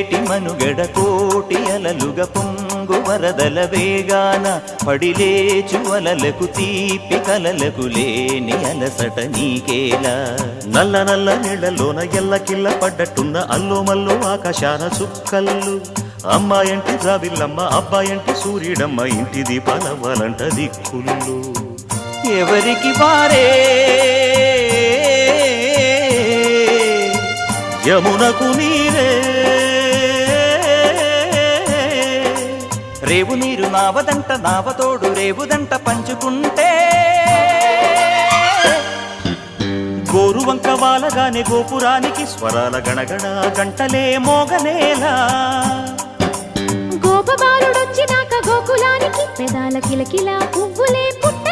ఏటి మనుగడ కోటి అలలుగ పొంగు వరదల వేగాన పడిలేచు అలలకు తీపి కలలకు లేని అలసట నీకేలా నల్ల నల్ల నీళ్లలోన ఎల్లకిల్ల పడ్డట్టున్న అల్లో మల్లో ఆకాశాన చుక్కల్లు అమ్మాయంటి జాబిల్లమ్మ అబ్బాయంటి సూర్యుడమ్మ ఇంటి దీపాలవ్వాలంట దిక్కుళ్ళు ఎవరికి వారే యమునకు నీరే రేవు నీరు నావదంట నావతోడు రేవుదంట పంచుకుంటే గోరువంక వాలగానే గోపురానికి స్వరాల గణగణ గంటలే మోగనేలా గోపబాలుడొచ్చినాక గోకులానికి పెదాల కిలకిల పువ్వులే పుట్ట